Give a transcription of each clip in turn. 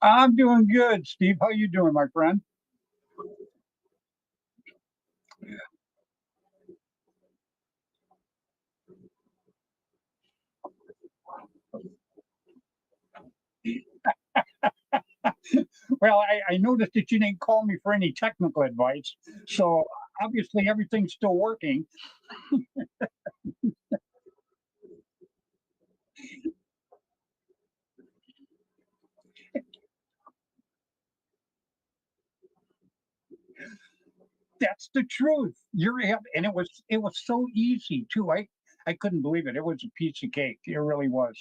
I'm doing good, Steve. How you doing, my friend? Well, I noticed that you didn't call me for any technical advice, so obviously everything's still working. That's the truth. And it was so easy too. I couldn't believe it. It was a piece of cake. It really was.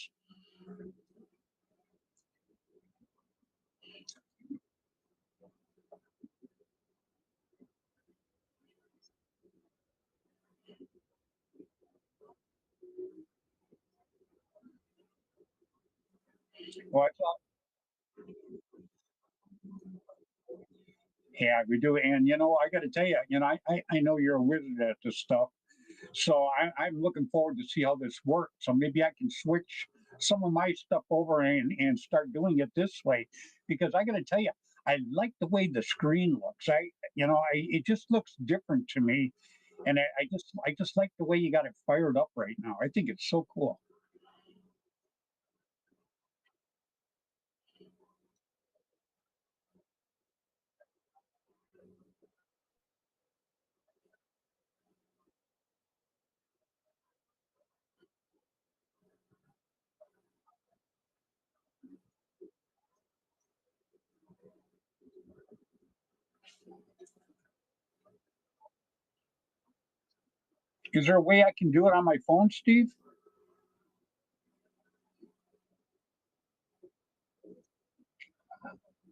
Well, yeah, we do. And I got to tell you, I know you're a wizard at this stuff. So I'm looking forward to see how this works. So maybe I can switch some of my stuff over and start doing it this way, because I got to tell you, I like the way the screen looks. It just looks different to me, and I just like the way you got it fired up right now. I think it's so cool. Is there a way I can do it on my phone, Steve?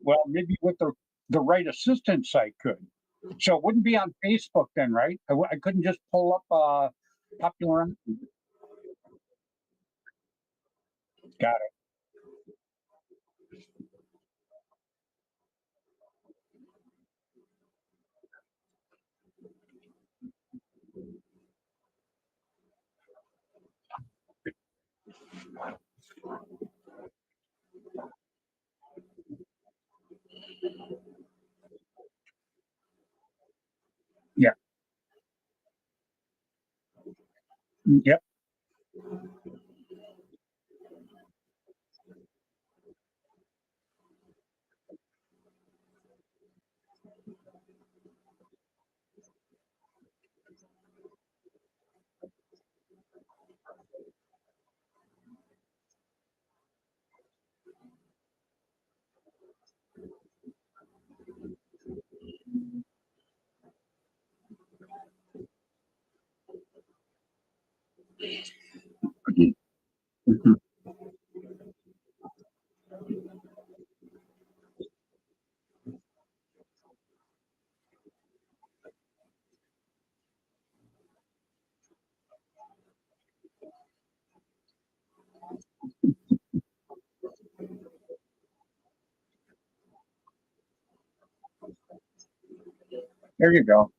Well, maybe with the right assistance, I could. So it wouldn't be on Facebook then, right? I couldn't just pull up popular. Got it. Yeah. Yep. Mhm. There you go.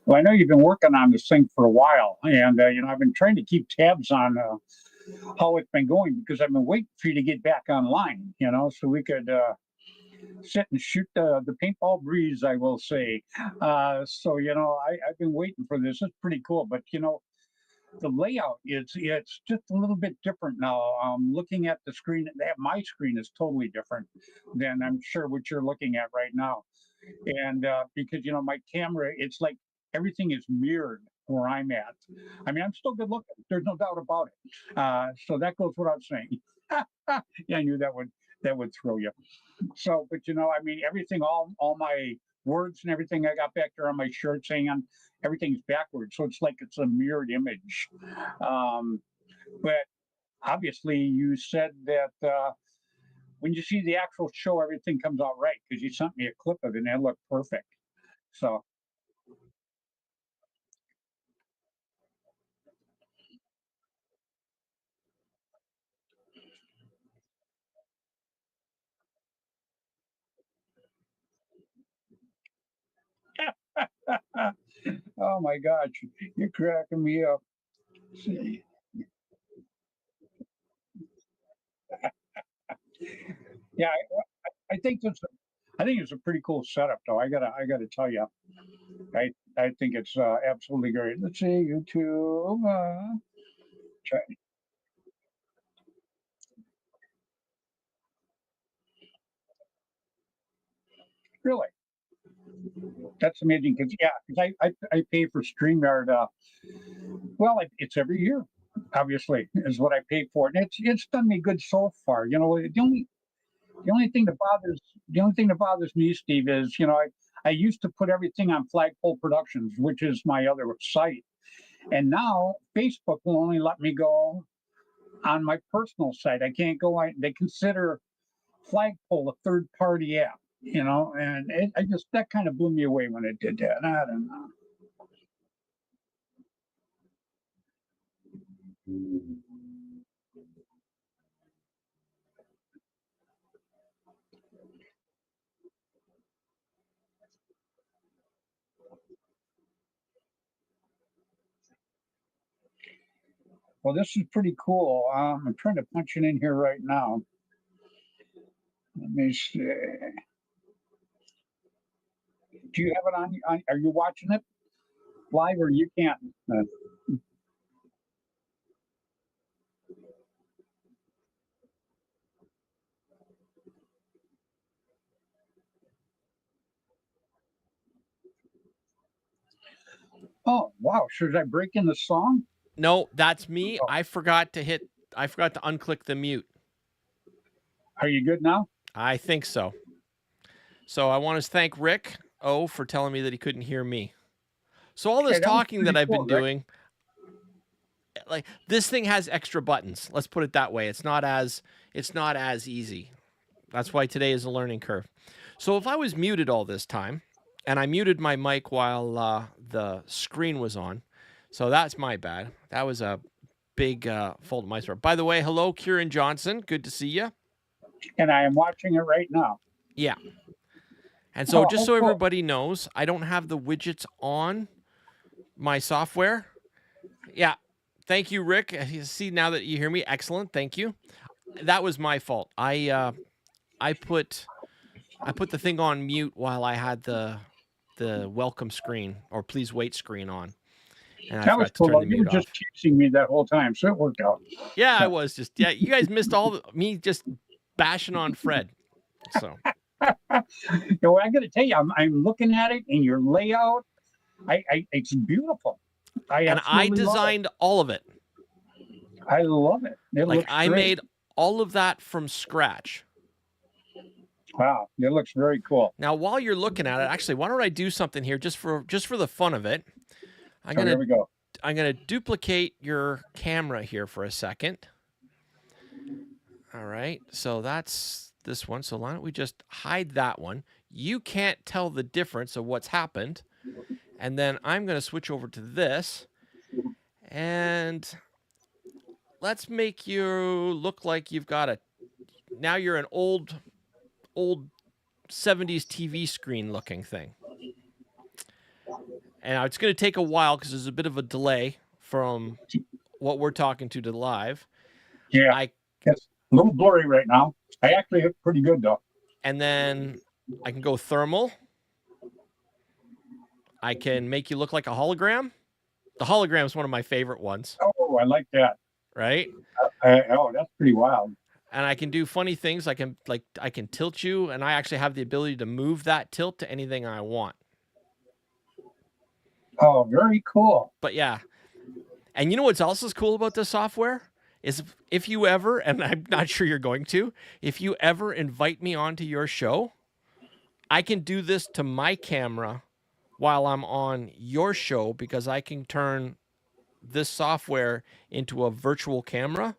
Well, I know you've been working on this thing for a while, and I've been trying to keep tabs on how it's been going, because I've been waiting for you to get back online. So we could sit and shoot the paintball breeze, I will say. So I've been waiting for this. It's pretty cool, but the layout is it's just a little bit different now. Looking at the screen, that my screen is totally different than I'm sure what you're looking at right now. And because my camera, it's like everything is mirrored where I'm at. I mean, I'm still good looking. There's no doubt about it. So that goes without saying. Yeah, I knew that would throw you. So, but I mean, everything, all my words and everything I got back there on my shirt saying on everything's backwards, so it's like it's a mirrored image. Um, but obviously, you said that when you see the actual show, everything comes out right because you sent me a clip of it and it looked perfect. So, oh my gosh, you're cracking me up. See, yeah, I think that's I think it's a pretty cool setup, though. I gotta tell you, I think it's absolutely great. Let's see, YouTube. Try, really, that's amazing. Because yeah, because I pay for Streamyard. Well, it's every year. Obviously, is what I pay for, and it's done me good so far. You know, the only thing that bothers me, Steve, is I used to put everything on Flagpole Productions, which is my other site, and now Facebook will only let me go on my personal site. I can't go on. They consider Flagpole a third party app, and I just that kind of blew me away when it did that. I don't know. Well, this is pretty cool. I'm trying to punch it in here right now. Let me see. Do you have it on? Are you watching it live or you can't? Oh, wow. Should I break in the song? No, that's me. Oh, I forgot to unclick the mute. are you good now? I think so. So I want to thank Rick O for telling me that he couldn't hear me. So all this Hey, that was talking that pretty I've cool, been Rick. doing, like this thing has extra buttons. Let's put it that way. It's not as easy. That's why today is a learning curve. So if I was muted all this time, and I muted my mic while the screen was on, so that's my bad. That was a big fault of my part. By the way, hello, Kieran Johnson. Good to see you. And I am watching it right now. Yeah. And so Oh, just how so cool. everybody knows, I don't have the widgets on my software. Yeah. Thank you, Rick. See, now that you hear me, excellent. Thank you. That was my fault. I put the thing on mute while I had the welcome screen or please wait screen on, and I That was forgot to cool, turn though. the You were mute just off. teasing me that whole time, so it worked out. Yeah, I Yeah. was just you guys missed me just bashing on Fred. So, I got to tell you, I'm looking at it and your layout. It's beautiful. I and I absolutely love it. designed all of it. I love it. It Like looks I great. made all of that from scratch. Wow, it looks very cool. Now, while you're looking at it, actually, why don't I do something here just for the fun of it? I'm So here gonna we go. I'm gonna duplicate your camera here for a second. All right, so that's this one. So why don't we just hide that one? You can't tell the difference of what's happened. And then I'm gonna switch over to this, and let's make you look like you've got a. Now you're an old 70s TV screen looking thing. And it's going to take a while because there's a bit of a delay from what we're talking to live. Yeah, I it's a little blurry right now. I actually look pretty good though. and then I can go thermal. I can make you look like a hologram. The hologram is one of my favorite ones, Oh, I like that. right? Oh, that's pretty wild. And I can do funny things. I can tilt you, and I actually have the ability to move that tilt to anything I want. Oh, very cool. But yeah, and you know what's also cool about this software is if you ever, and I'm not sure you're going to, if you ever invite me onto your show, I can do this to my camera while I'm on your show because I can turn this software into a virtual camera.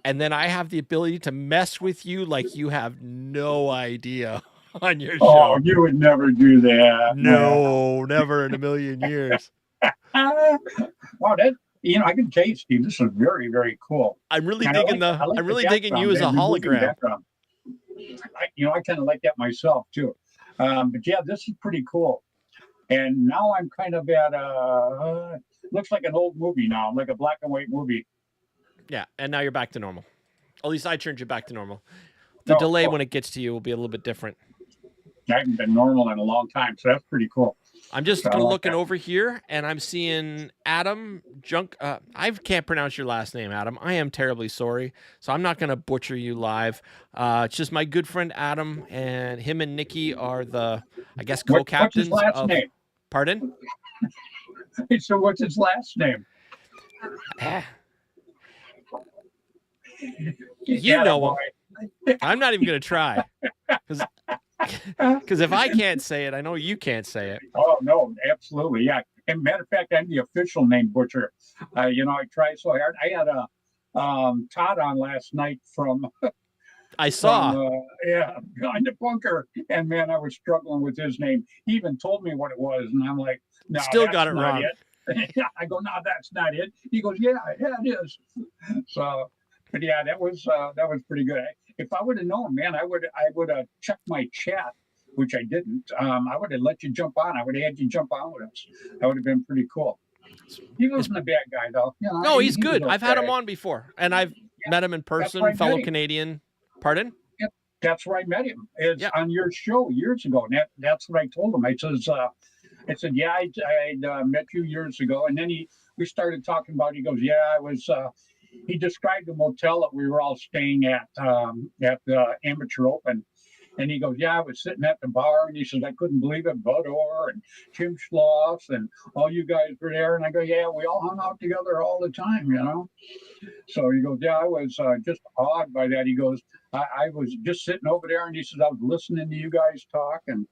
And then I have the ability to mess with you like you have no idea on your Oh, show. you would never do that. No, never in a million years. Wow, that I can tell you, Steve, this is very, very cool. I'm really And digging I like I'm the really digging you background, as a the moving hologram. background. I kind of like that myself too. But yeah, this is pretty cool. And now I'm kind of at looks like an old movie now, like a black and white movie. Yeah, and now you're back to normal. At least I turned you back to normal. The No, delay cool. when it gets to you will be a little bit different. I haven't been normal in a long time, so that's pretty cool. I'm just So I like looking that. over here, and I'm seeing Adam Junk. I can't pronounce your last name, Adam. I am terribly sorry, so I'm not going to butcher you live. It's just my good friend Adam, and him and Nikki are the, I guess, What's his co-captains last of. name? Pardon? So what's his last name? You know him. Attaboy. I'm not even going to try, because if I can't say it, I know you can't say it. Oh no, absolutely, yeah. And matter of fact, I'm the official name butcher. I tried so hard. I had a Todd on last night from I saw. yeah, behind the bunker, and man, I was struggling with his name. He even told me what it was, and I'm like, no, Still that's got it not wrong. it. I go, no, that's not it. He goes, yeah, it is. So, but yeah, that was pretty good. If I would have known, man, I would have checked my chat, which I didn't. I would have let you jump on. I would have had you jump on with us. That would have been pretty cool. He wasn't a bad guy, though. No, he's he was good. I've had him okay. on before, and I've met him in person, where I met fellow him. Canadian. Pardon? That's where I met him. It's Yeah. on your show years ago. And that's what I told him. I said, yeah, I met you years ago. And then we started talking about, he goes, yeah, I was, he described the motel that we were all staying at the Amateur Open. And he goes, yeah, I was sitting at the bar, and he says, I couldn't believe it. Bud Orr and Jim Schloss and all you guys were there. And I go, yeah, we all hung out together all the time. So he goes, yeah, I was just awed by that. He goes, I was just sitting over there, and he says, I was listening to you guys talk, and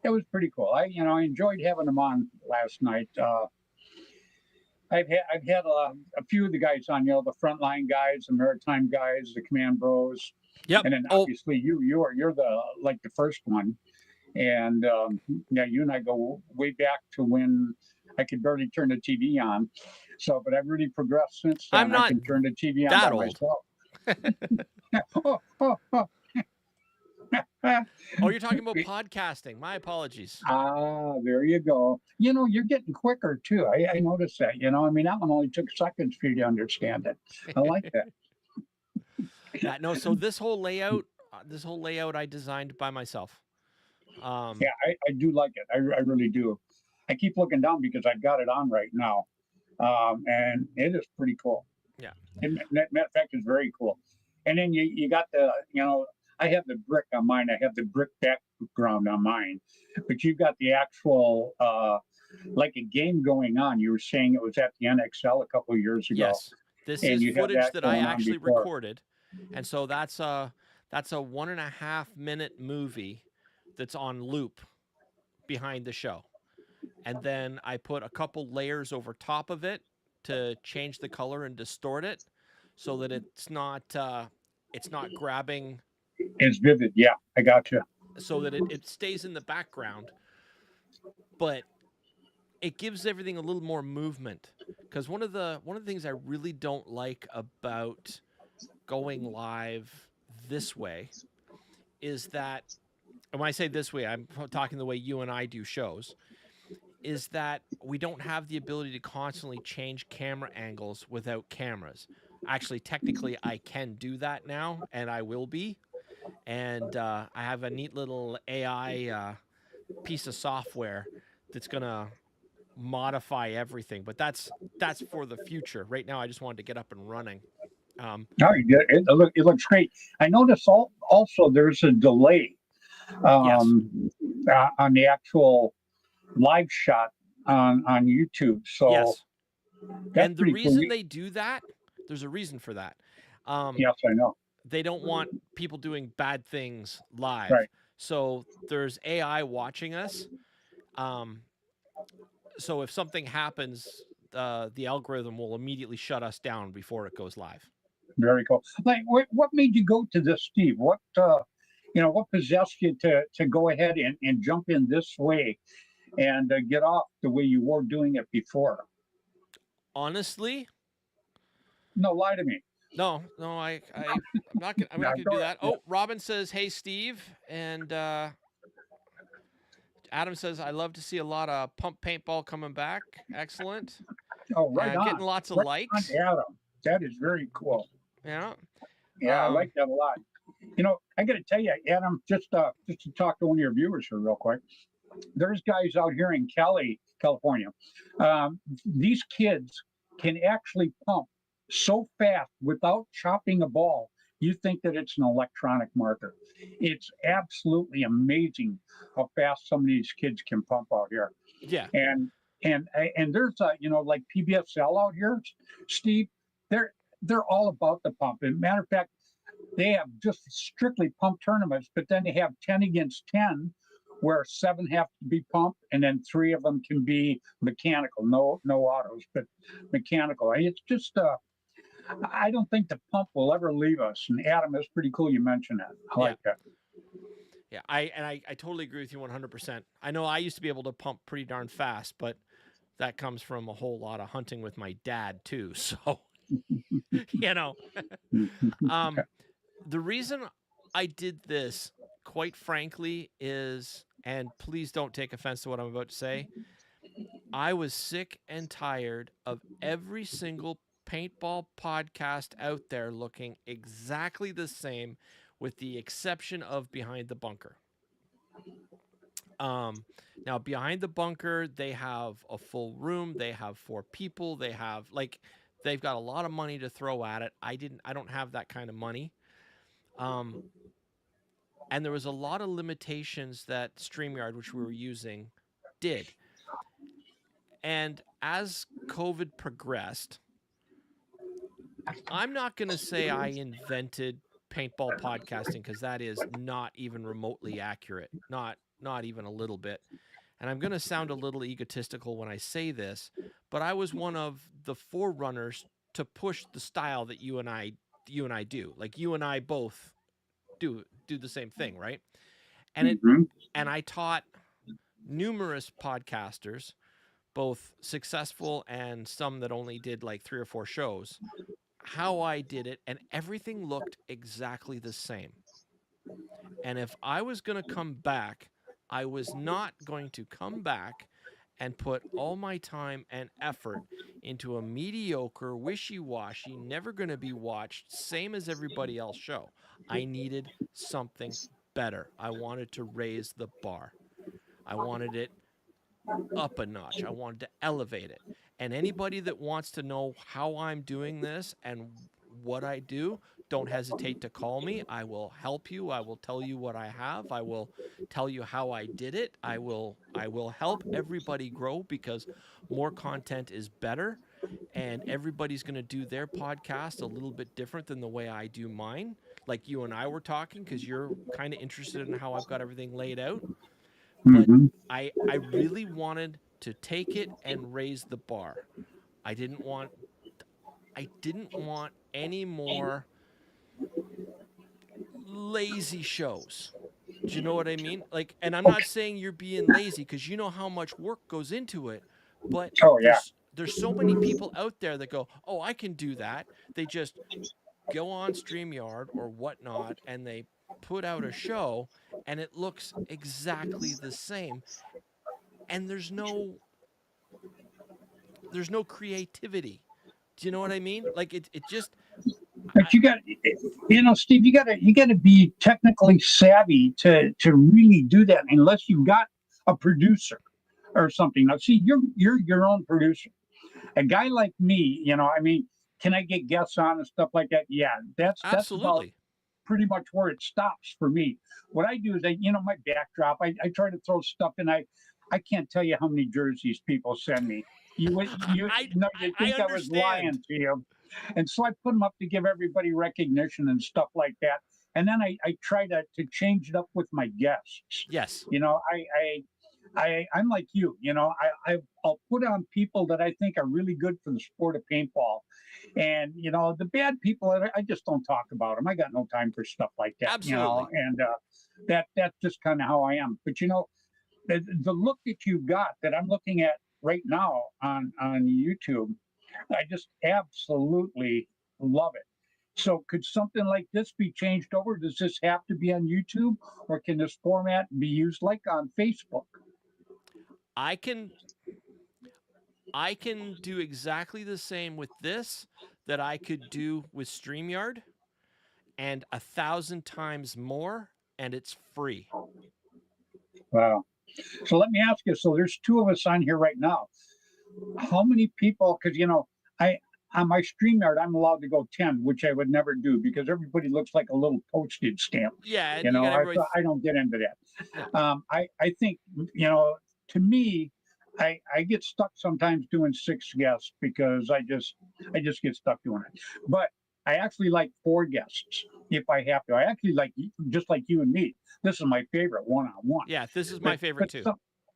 it was pretty cool. I enjoyed having him on last night. I've had a few of the guys on, the frontline guys, the maritime guys, the command bros. Yep. And then obviously you're the first one, and yeah, you and I go way back to when I could barely turn the TV on. So, but I've really progressed since then. I'm not I can turn the TV on that by old. myself. Oh, you're talking about podcasting. My apologies. There you go. You're getting quicker too. I noticed that. That one only took seconds for you to understand it. I like that. Yeah, no, so this whole layout I designed by myself. Yeah, I do like it. I really do. I keep looking down because I've got it on right now. And it is pretty cool. Yeah. And matter of fact, it's very cool. And then you got the, I have the brick on mine. I have the brick background on mine. But you've got the actual, like a game going on. You were saying it was at the NXL a couple of years ago. Yes. This And is footage that I actually before. recorded. And so that's a 1.5 minute movie that's on loop behind the show. And then I put a couple layers over top of it to change the color and distort it so that it's not grabbing. It's vivid. Yeah, I got you. So that it stays in the background, but it gives everything a little more movement. Because one of the things I really don't like about going live this way is that, and when I say this way, I'm talking the way you and I do shows, is that we don't have the ability to constantly change camera angles without cameras. Actually, technically, I can do that now, and I will be. And I have a neat little AI piece of software that's going to modify everything. But that's for the future. Right now, I just wanted to get up and running. No, you did. It looks great. I noticed also there's a delay on the actual live shot on YouTube. So yes. And the reason cool. they do that, there's a reason for that. Yes, I know. They don't want people doing bad things live. Right. So there's AI watching us. So if something happens, the algorithm will immediately shut us down before it goes live. Very cool. Like, what made you go to this, Steve? What possessed you to go ahead and jump in this way and get off the way you were doing it before? Honestly, No, lie to me. no, I'm not gonna Yeah, do go ahead. that. Oh, Robin says, "Hey, Steve," and Adam says, "I love to see a lot of pump paintball coming back. Excellent, Oh, right getting on. lots of Right on, likes. Adam. That is very cool. Yeah, Yeah, I like that a lot. I got to tell you, Adam, just to talk to one of your viewers here real quick. There's guys out here in Cali, California. These kids can actually pump so fast without chopping a ball. You think that it's an electronic marker. It's absolutely amazing how fast some of these kids can pump out here. yeah, And and there's like PBSL out here, Steve. They're they're all about the pump. And matter of fact, they have just strictly pump tournaments, but then they have 10 against 10 where 7 have to be pumped and then 3 of them can be mechanical, no autos, but mechanical. It's just I don't think the pump will ever leave us. And Adam, it's pretty cool you mentioned that. I yeah, like that. yeah. I totally agree with you 100%. I know I used to be able to pump pretty darn fast, but that comes from a whole lot of hunting with my dad too. So you know, um, the reason I did this, quite frankly, is, and please don't take offense to what I'm about to say, I was sick and tired of every single paintball podcast out there looking exactly the same, with the exception of Behind the Bunker. Um, Now Behind the Bunker, they have a full room, they have 4 people, they've got a lot of money to throw at it. I don't have that kind of money. Um, and there was a lot of limitations that StreamYard, which we were using, did. And as COVID progressed, I'm not going to say I invented paintball podcasting, because that is not even remotely accurate. Not even a little bit. And I'm going to sound a little egotistical when I say this, but I was one of the forerunners to push the style that you and I do. Like, you and I both do the same thing, right? And Mhm. I taught numerous podcasters, both successful and some that only did like 3 or 4 shows, how I did it, and everything looked exactly the same. And if I was going to come back, I was not going to come back and put all my time and effort into a mediocre, wishy-washy, never going to be watched, same as everybody else show. I needed something better. I wanted to raise the bar. I wanted it up a notch. I wanted to elevate it. And anybody that wants to know how I'm doing this and what I do, don't hesitate to call me. I will help you. I will tell you what I have. I will tell you how I did it. I will help everybody grow, because more content is better, and everybody's going to do their podcast a little bit different than the way I do mine. Like you and I were talking, cuz you're kind of interested in how I've got everything laid out. But Mhm. I really wanted to take it and raise the bar. I didn't want any more lazy shows. Do you know what I mean? Like, and I'm not Okay. saying you're being lazy, because you know how much work goes into it, but Oh yeah. there's so many people out there that go, "Oh, I can do that." They just go on StreamYard or whatnot and they put out a show, and it looks exactly the same, and there's no creativity. Do you know what I mean? Like, it just But Steve, you got to be technically savvy to really do that. Unless you've got a producer or something. Now, see, you're your own producer. A guy like me, I mean, can I get guests on and stuff like that? Yeah, that's about absolutely. pretty much where it stops for me. What I do is my backdrop, I try to throw stuff in. I can't tell you how many jerseys people send me. You I think I was understand. lying to you. And so I put them up to give everybody recognition and stuff like that. and then I try to change it up with my guests. Yes. You know, I'm like you. You know, I'll put on people that I think are really good for the sport of paintball, and you know, the bad people I just don't talk about them. I got no time for stuff like that. You know, Absolutely. and that's just kind of how I am. But you know, the look that you got that I'm looking at right now on YouTube, I just absolutely love it. So could something like this be changed over? Does this have to be on YouTube, or can this format be used like on Facebook? I can I can do exactly the same with this that I could do with StreamYard, and 1,000 times more, and it's free. Wow. So let me ask you. So there's two of us on here right now. How many people? Because you know, I on my StreamYard I'm allowed to go 10, which I would never do because everybody looks like a little postage stamp. Yeah, You and you know, got everybody. I don't get into No, that. I think you know, to me, I get stuck sometimes doing six guests because I just get stuck doing it. But I actually like four guests if I have to. I actually like just like you and me. This is my favorite one on one. yeah, this is my But favorite but too. some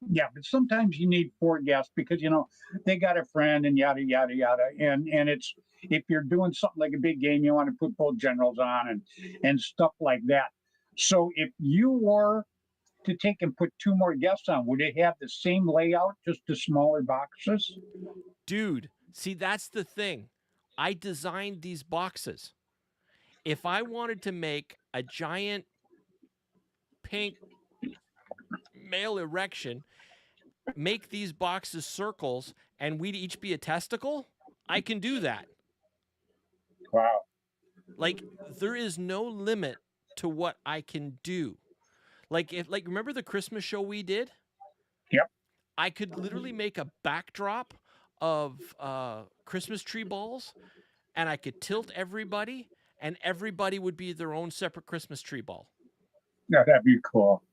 yeah, but sometimes you need four guests because you know they got a friend and yada yada yada, and it's if you're doing something like a big game, you want to put both generals on and stuff like that. So if you were to take and put two more guests on, would it have the same layout, just the smaller boxes? Dude, see, that's the thing. I designed these boxes. If I wanted to make a giant pink male erection, make these boxes circles, and we'd each be a testicle, I can do that. Wow. Like, there is no limit to what I can do. Like remember the Christmas show we did? Yep. I could literally make a backdrop of Christmas tree balls, and I could tilt everybody, and everybody would be their own separate Christmas tree ball. Yeah, that'd be cool.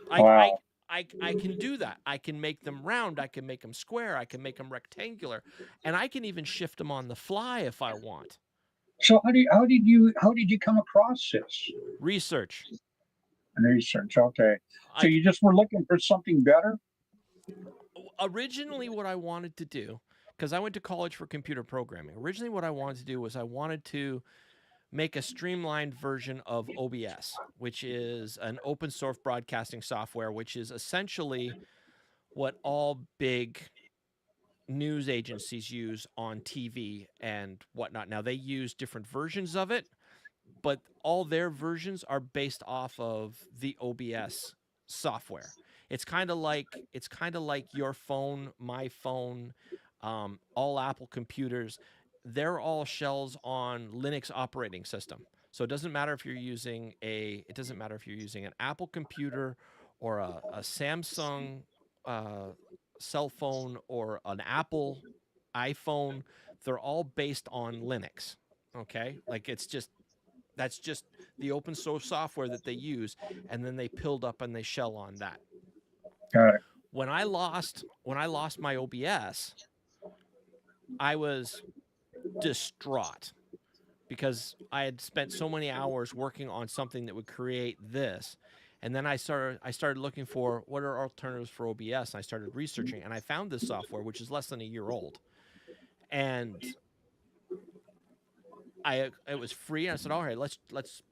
I I Wow. I can do that. I can make them round. I can make them square. I can make them rectangular, and I can even shift them on the fly if I want. So how did you come across this Research. research? Okay. So I you just were looking for something better? originally what I wanted to do, because I went to college for computer programming. Originally, what I wanted to do was I wanted to make a streamlined version of OBS, which is an open source broadcasting software, which is essentially what all big news agencies use on TV and whatnot. Now, they use different versions of it, but all their versions are based off of the OBS software. It's kind of like your phone, my phone, all Apple computers. They're all shells on Linux operating system. So it doesn't matter if you're using an Apple computer or a Samsung uh, cell phone or an Apple iPhone. They're all based on Linux. Okay, like that's just the open source software that they use, and then they build up and they shell on that. Got it. When I lost my OBS, I was distraught because I had spent so many hours working on something that would create this. And then I started looking for what are alternatives for OBS, and I started researching, and I found this software which is less than a year old. And it was free, and I said, "All right, let's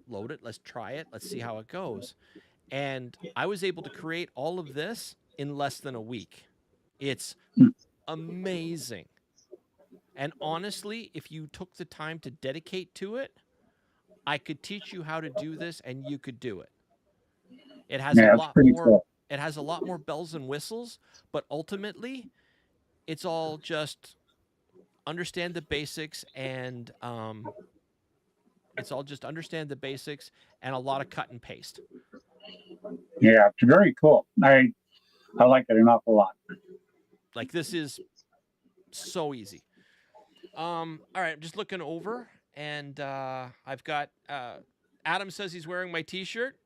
load it, let's try it, let's see how it goes." And I was able to create all of this in less than a week. It's Hmm. amazing. And honestly, if you took the time to dedicate to it, I could teach you how to do this and you could do it. It has a Yeah, it's lot pretty more cool. it has a lot more bells and whistles, but ultimately, it's all just understand the basics and it's all just understand the basics and a lot of cut and paste. Yeah, it's very cool. I like it an awful lot. Like this is so easy. All right, I'm just looking over, and I've got Adam says he's wearing my T-shirt.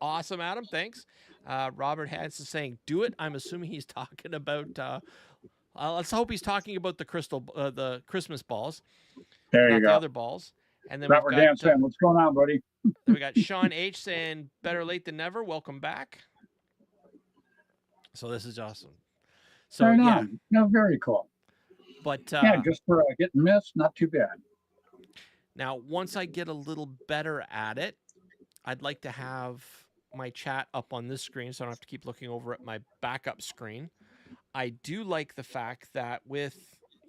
Awesome, Adam. Thanks. Robert Hanson saying, "Do it." I'm assuming he's talking about. Let's hope he's talking about the Christmas balls, There you not the go. other balls. And then we've Robert got Dan Sam, what's going on, buddy? Then we got Sean H saying better late than never. Welcome back. So this is awesome. So Right yeah, on. No, very cool. but Yeah, just for hit and miss, not too bad. now once I get a little better at it, I'd like to have my chat up on this screen so I don't have to keep looking over at my backup screen. I do like the fact that with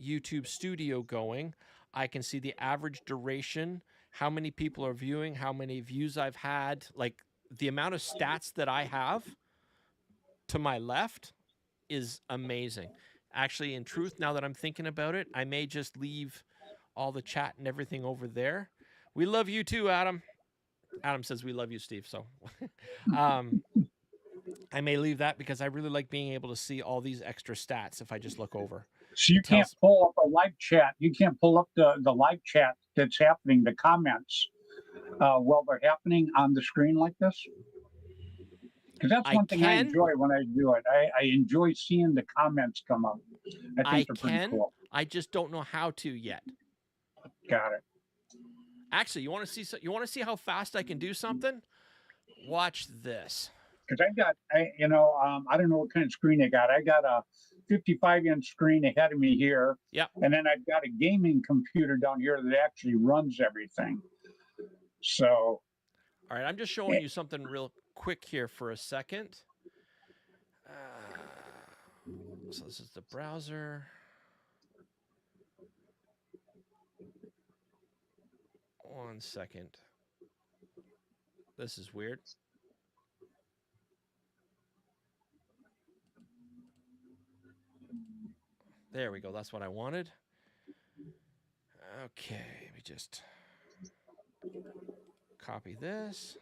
YouTube Studio going, I can see the average duration, how many people are viewing, how many views I've had, like the amount of stats that I have to my left is amazing. Actually, in truth, now that I'm thinking about it, I may just leave all the chat and everything over there. We love you too, Adam. Adam says we love you, Steve. So I may leave that because I really like being able to see all these extra stats if I just look over. So you can't pull up a live chat. You can't pull up the live chat that's happening, the comments, while they're happening on the screen like this. Because that's one thing I enjoy when I do it. I enjoy seeing the comments come up. I think they're pretty cool. I just don't know how to yet. Got it. Actually, you want to see how fast I can do something? Watch this. Because I don't know what kind of screen I got. I got a 55-inch screen ahead of me here. Yep. And then I've got a gaming computer down here that actually runs everything. So. All right, I'm just showing you something real quick here for a second. So this is the browser. One second. This is weird. There we go. That's what I wanted. Okay, let me just copy this.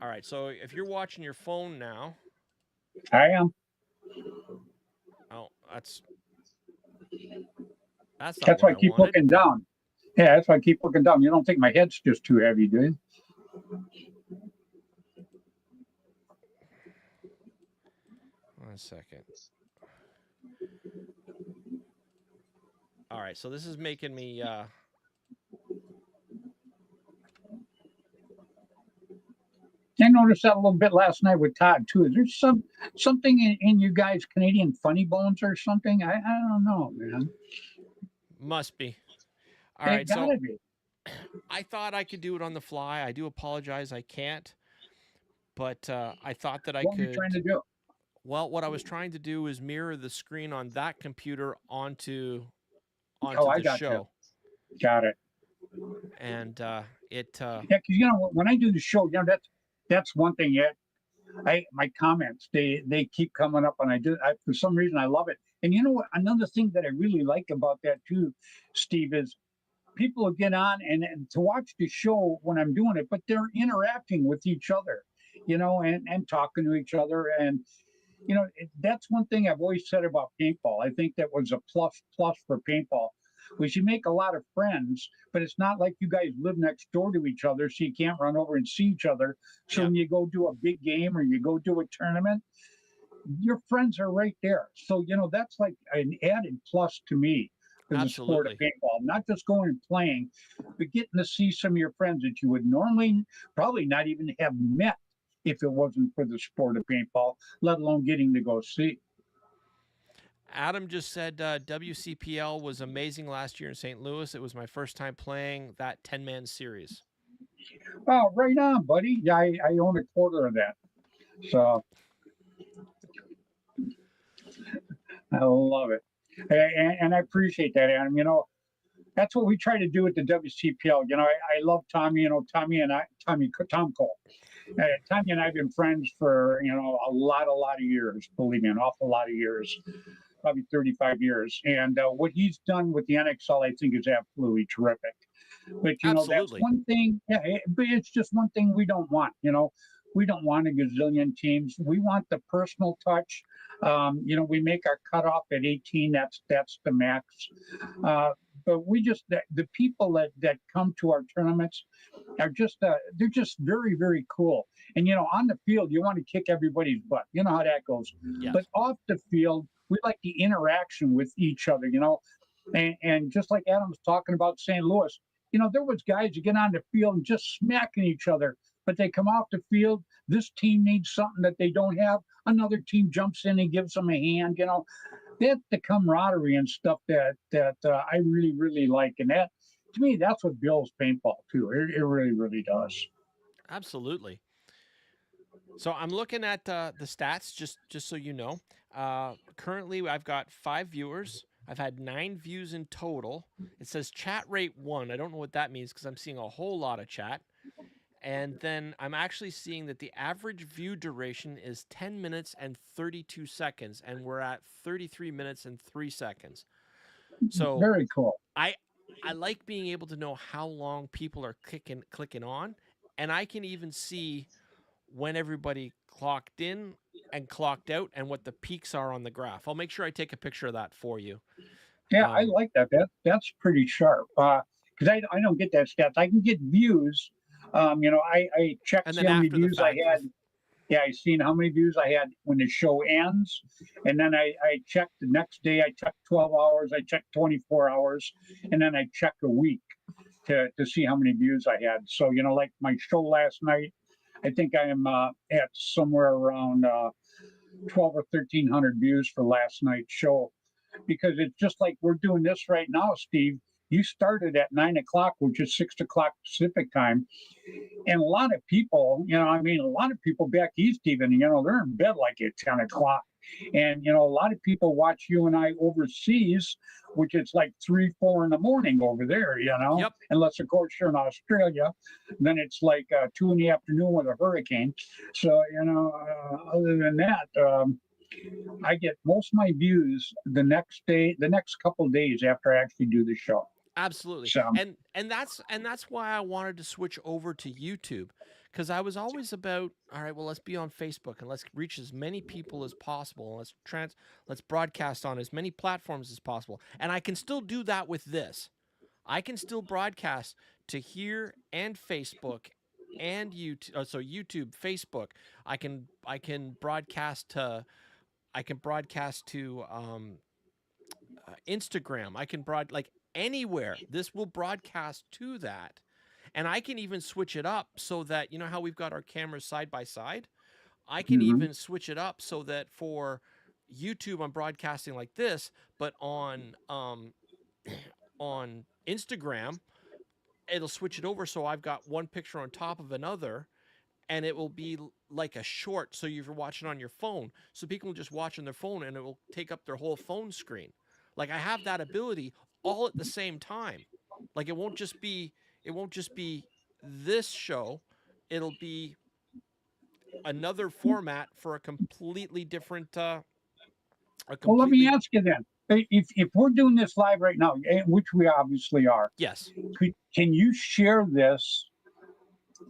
All right, so if you're watching your phone now. I am. Oh, that's why I keep looking down. Yeah, that's why I keep looking down. You don't think my head's just too heavy, do you? One second. All right, so this is making me I noticed that a little bit last night with Todd too. Is there something in you guys Canadian funny bones or something? I don't know, man. Must be. All it right, gotta so be. I thought I could do it on the fly. I do apologize, I can't. But I thought that I could. What were you trying to do? Well, what I was trying to do is mirror the screen on that computer onto the show. You. Got it. And it. Yeah, because when I do the show, that's one thing. Yeah, my comments they keep coming up, and for some reason I love it. And you know what? Another thing that I really like about that too, Steve, is people will get on and to watch the show when I'm doing it, but they're interacting with each other, and talking to each other. And, that's one thing I've always said about paintball. I think that was a plus for paintball. Was you make a lot of friends, but it's not like you guys live next door to each other, so you can't run over and see each other. So when you go do a big game or you go do a tournament, your friends are right there. So, that's like an added plus to me for the sport of paintball. Not just going and playing, but getting to see some of your friends that you would normally probably not even have met if it wasn't for the sport of paintball, let alone getting to go see. Adam just said WCPL was amazing last year in St. Louis. It was my first time playing that 10-man series. Oh, right on, buddy. Yeah, I own a quarter of that. So I love it. And I appreciate that, Adam. That's what we try to do at the WCPL. I love Tommy, Tom Cole. Tommy and I have been friends for, a lot of years, believe me, an awful lot of years, probably 35 years. And what he's done with the NXL, I think, is absolutely terrific. But, that's one thing, but it's just one thing we don't want, we don't want a gazillion teams. We want the personal touch. We make our cutoff at 18. That's the max. But the people that come to our tournaments are just they're just very, very cool. And on the field, you want to kick everybody's butt. You know how that goes. Yes. But off the field, we like the interaction with each other. And just like Adam was talking about St. Louis, there was guys who get on the field and just smacking each other, but they come off the field. This team needs something that they don't have. Another team jumps in and gives them a hand. That's the camaraderie and stuff that I really really like, and that to me that's what builds paintball too. It really really does. Absolutely. So I'm looking at the stats, just so you know. Currently, I've got 5 viewers. I've had 9 views in total. It says chat rate 1. I don't know what that means because I'm seeing a whole lot of chat. And then I'm actually seeing that the average view duration is 10 minutes and 32 seconds, and we're at 33 minutes and 3 seconds. So Very cool. I I like being able to know how long people are clicking on, and I can even see when everybody clocked in and clocked out and what the peaks are on the graph. I'll make sure I take a picture of that for you. Yeah, I like that. That's pretty sharp. Because I don't get that stats. I can get views. I check And see then how many after the views I fact, had. Yeah, I seen how many views I had when the show ends, and then I check the next day. I check 12 hours. I check 24 hours, and then I check a week to see how many views I had. So like my show last night, I think I am at somewhere around 12 or 1300 views for last night's show, because it's just like we're doing this right now, Steve. You started at 9 o'clock, which is 6 o'clock Pacific time. And a lot of people, a lot of people back east, even, they're in bed like at 10 o'clock. And, a lot of people watch you and I overseas, which is like 3, 4 in the morning over there, yep, unless, of course, you're in Australia. Then it's like 2 in the afternoon with a hurricane. So, other than that, I get most of my views the next day, the next couple of days after I actually do the show. absolutely. So, And that's why I wanted to switch over to YouTube, because I was always about, all right, well, let's be on Facebook and let's reach as many people as possible. And let's broadcast on as many platforms as possible. And I can still do that with this. I can still broadcast to here and Facebook and YouTube. So YouTube, Facebook. I can broadcast to Instagram. I can like anywhere. This will broadcast to that. And I can even switch it up so that, you know how we've got our cameras side by side? I can mhm. even switch it up so that for YouTube I'm broadcasting like this, but on Instagram it'll switch it over so I've got one picture on top of another, and it will be like a short, so you're watching on your phone, so people can just watch on their phone and it will take up their whole phone screen. Like I have that ability all at the same time. Like it won't just be this show, it'll be another format for a completely different a Well, let me completely ask you then. If we're doing this live right now, which we obviously are, yes. can you share this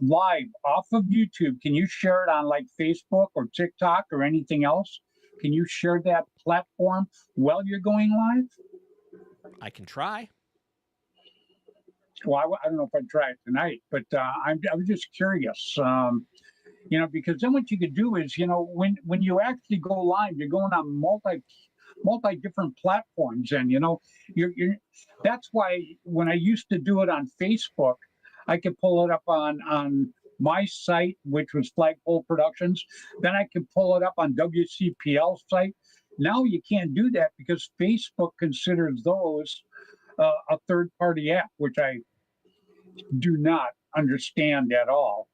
live off of YouTube? Can you share it on like Facebook or TikTok or anything else? Can you share that platform while you're going live? I can try. Well, I don't know if I'd try it tonight, but I was just curious. Because then what you could do is, when you actually go live, you're going on multi different platforms, and you're that's why when I used to do it on Facebook, I could pull it up on my site, which was Flagpole Productions. Then I could pull it up on WCPL site. Now you can't do that because Facebook considers those a third party app, which I do not understand at all.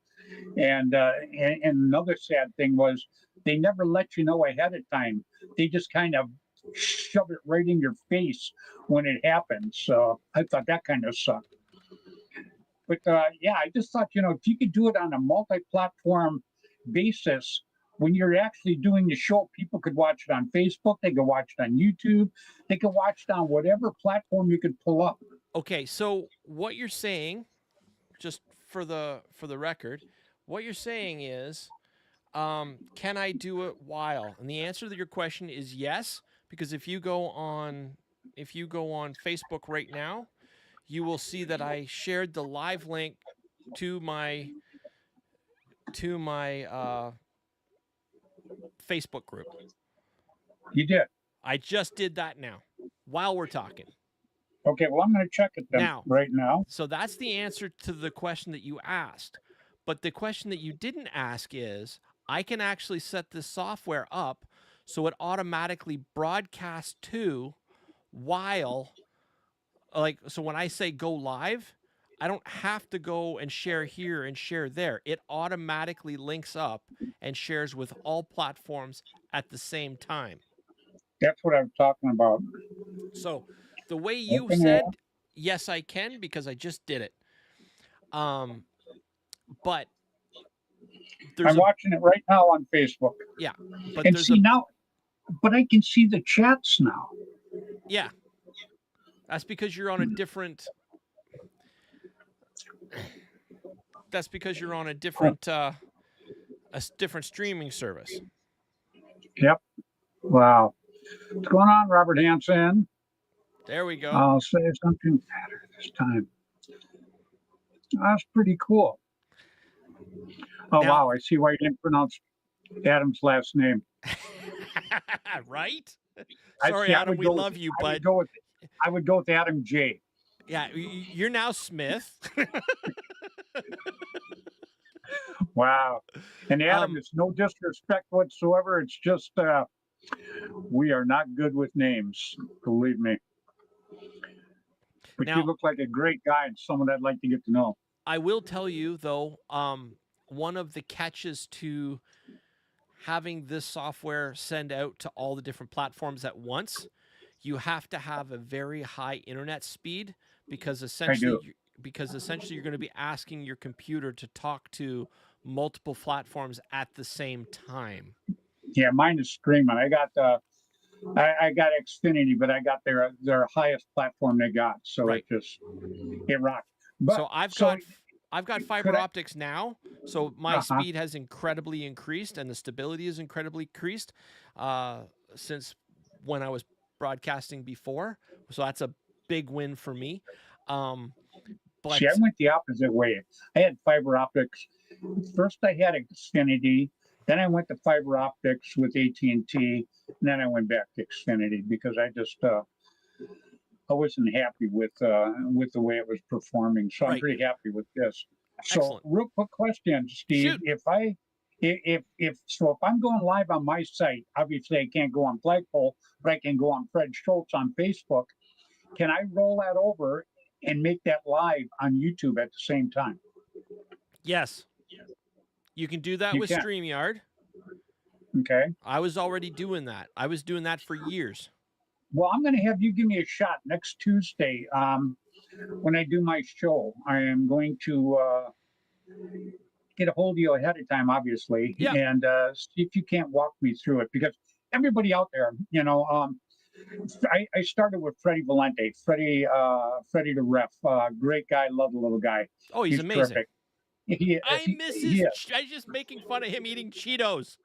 And another sad thing was they never let you know ahead of time. They just kind of shove it right in your face when it happens. So I thought that kind of sucked. But yeah, I just thought, if you could do it on a multi-platform basis, when you're actually doing the show, people could watch it on Facebook, they could watch it on YouTube, they could watch it on whatever platform you could pull up. Okay, so what you're saying, just for the record, what you're saying is, can I do it while? And the answer to your question is yes, because if you go on Facebook right now, you will see that I shared the live link to my Facebook group. You did. I just did that now while we're talking. Okay, well, I'm going to check it then Now, right now. so that's the answer to the question that you asked. But the question that you didn't ask is, I can actually set this software up so it automatically broadcasts to while, like, so when I say go live, I don't have to go and share here and share there. It automatically links up and shares with all platforms at the same time. That's what I'm talking about. So the way you Open it. said, yes, I can, because I just did it. But there's I'm a, watching it right now on Facebook. yeah, but And there's see a, now, but I can see the chats now. yeah, that's because you're on a different, that's because you're on a Huh. different, different streaming service. Yep. Wow. What's going on, Robert Hansen? There we go. I'll say something better this time. That's pretty cool. Oh, Now, wow. I see why you didn't pronounce Adam's last name. right? I Sorry, see. Adam, we love you, I would but go with, I would go with Adam J. yeah, you're now Smith. Wow. And Adam, um, it's no disrespect whatsoever. It's just we are not good with names, believe me. But you now, look like a great guy and someone I'd like to get to know. I will tell you though, one of the catches to having this software send out to all the different platforms at once, you have to have a very high internet speed because I do. essentially you're going to be asking your computer to talk to multiple platforms at the same time. Yeah, mine is screaming. I got Xfinity, but I got their highest platform they got, so Right. it rocked. But So I've so got could fiber optics now, so my uh-huh. speed has incredibly increased and the stability is incredibly increased since when I was broadcasting before. So that's a big win for me. Um, See, I but went the opposite way. I had fiber optics. First, I had Xfinity. Then I went to fiber optics with AT&T. And then I went back to Xfinity because I wasn't happy with the way it was performing. So I'm right, pretty happy with this. So, excellent. real quick question, Steve: Shoot. if I'm going live on my site, obviously I can't go on Flagpole, but I can go on Fred Schultz on Facebook. Can I roll that over and make that live on YouTube at the same time? Yes, you can do that You with can. StreamYard. Okay. I was already doing that. I was doing that for years. Well, I'm going to have you give me a shot next Tuesday when I do my show. I am going to get a hold of you ahead of time, obviously, Yep. and see if you can't walk me through it because everybody out there, I started with Freddie Valente, Freddie the ref, great guy, love the little guy. Oh, he's He's amazing. terrific. He is. I miss He his. is. I just making fun of him eating Cheetos.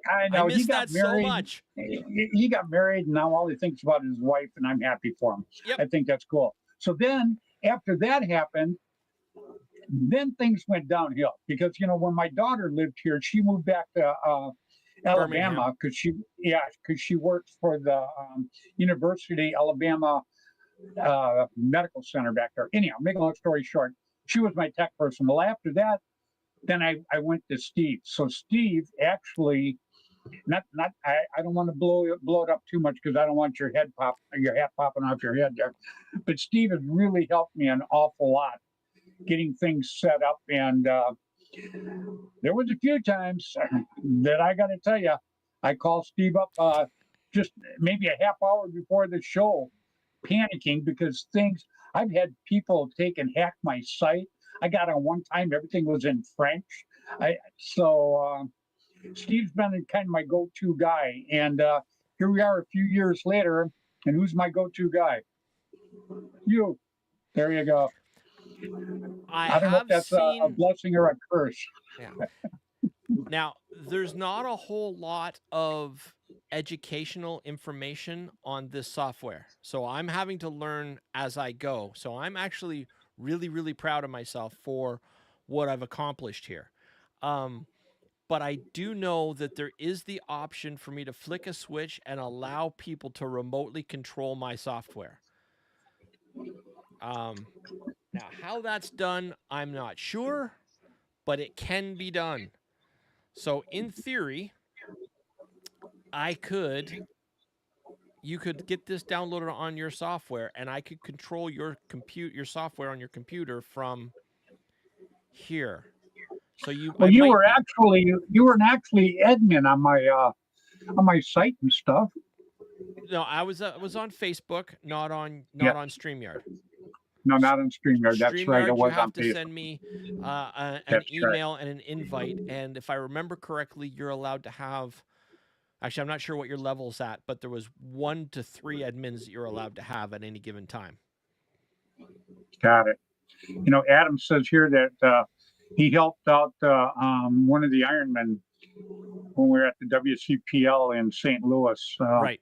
I I know he miss got that so married. much. He got married, and now all he thinks about is his wife, and I'm happy for him. Yep. I think that's cool. So then, after that happened, then things went downhill because when my daughter lived here, she moved back to Birmingham. Alabama because she worked for the University Alabama Medical Center back there. Anyhow, make a long story short, she was my tech person. Well, after that, then I went to Steve. So Steve actually not I don't want to blow it up too much because I don't want your hat popping off your head there. But Steve has really helped me an awful lot getting things set up, and there was a few times that I got to tell you, I called Steve up just maybe a half hour before the show, panicking because things I've had people take and hack my site. I got on one time, everything was in French. Steve's been kind of my go-to guy, and here we are a few years later, and who's my go-to guy? You. There you go. I I don't know if have that's a seen. blessing or a curse. Yeah. Now, there's not a whole lot of educational information on this software. So I'm having to learn as I go. So I'm actually really, really proud of myself for what I've accomplished here. But I do know that there is the option for me to flick a switch and allow people to remotely control my software. Now, how that's done, I'm not sure, but it can be done. So, in theory, you could get this downloaded on your software, and I could control your software on your computer from here. So Well, I might be. you were actually admin on my site and stuff. No, I was on Facebook, Yeah, not on StreamYard. no, not on StreamYard. That's right. It StreamYard, you was have on to Facebook. send me an That's correct. email and an invite. And if I remember correctly, you're allowed to have. Actually, I'm not sure what your level's at, but there was 1 to 3 admins that you're allowed to have at any given time. Got it. Adam says here that he helped out one of the Ironmen when we were at the WCPL in St. Louis. Right.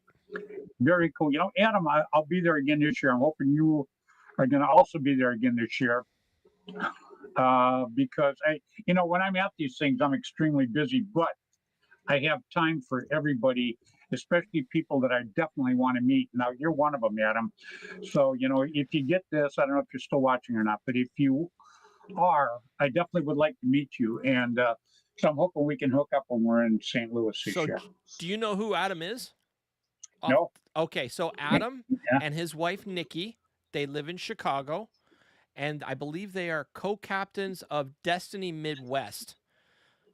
Very cool. Adam, I'll be there again this year. I'm hoping you are going to also be there again this year. Because when I'm at these things, I'm extremely busy, but I have time for everybody, especially people that I definitely want to meet. Now, you're one of them, Adam. So, if you get this, I don't know if you're still watching or not, but if you are, I definitely would like to meet you. And so I'm hoping we can hook up when we're in St. Louis this So, year. do you know who Adam is? No? Okay, so Adam Yeah. and his wife Nikki, they live in Chicago, and I believe they are co-captains of Destiny Midwest.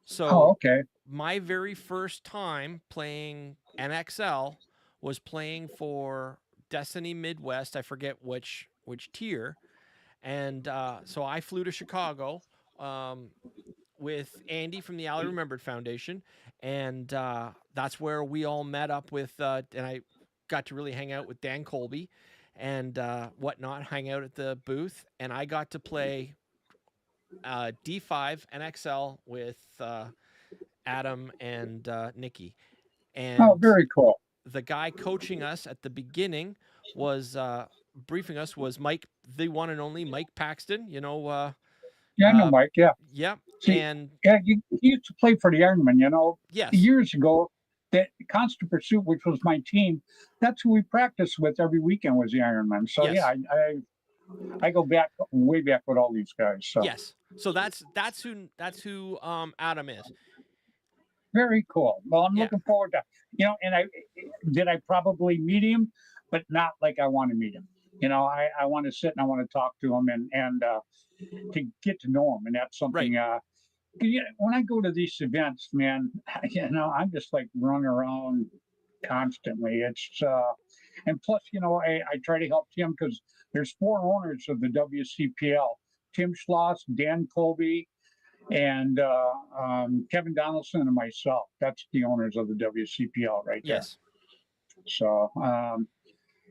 So, Oh, okay. my very first time playing NXL was playing for Destiny Midwest. I forget which tier, and so I flew to Chicago with Andy from the Ali Remembered Foundation, and that's where we all met up with, and I got to really hang out with Dan Colby and whatnot, hang out at the booth, and I got to play D5 NXL with Adam and Nikki. And Oh, very cool. the guy coaching us at the beginning was briefing us was Mike, the one and only Mike Paxton. Yeah, I know Mike. Yeah. Yep. See, And yeah, he used to play for the Ironman, yes, years ago. That Constant Pursuit, which was my team, that's who we practiced with every weekend was the Ironman. So yes, yeah, I go back way back with all these guys. So yes. So that's who Adam is. very cool. Well, I'm Yeah. looking forward to and I probably meet him, but not like I want to meet him. I want to sit and I want to talk to him and to get to know him, and that's something. Right. When I go to these events, man, I'm just like running around constantly. It's and plus, I try to help Tim because there's 4 owners of the WCPL: Tim Schloss, Dan Colby, and Kevin Donaldson, and myself. That's the owners of the WCPL right there. Yes. So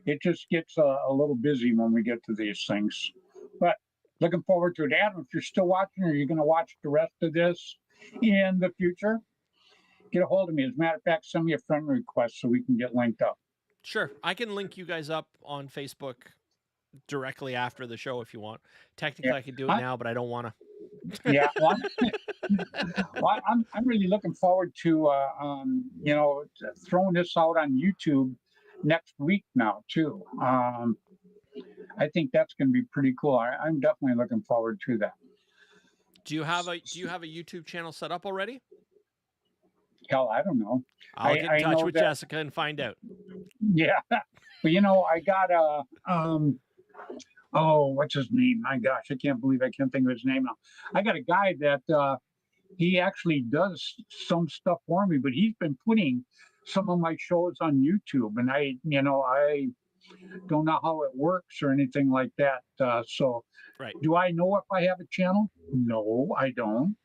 it just gets a little busy when we get to these things, but looking forward to it. Adam, if you're still watching or you're going to watch the rest of this in the future, get a hold of me. As a matter of fact, send me a friend request so we can get linked up. Sure. I can link you guys up on Facebook directly after the show if you want. Technically, I could do it now, but I don't want to. Yeah, well, I'm really looking forward to throwing this out on YouTube next week now too. I think that's going to be pretty cool. I'm definitely looking forward to that. Do you have a YouTube channel set up already? Hell, I don't know. I'll get in touch with Jessica and find out. Yeah, but I got a what's his name? My gosh, I can't believe I can't think of his name now. I got a guy that he actually does some stuff for me, but he's been putting some of my shows on YouTube, and I don't know how it works or anything like that. So, right. Do I know if I have a channel? No, I don't.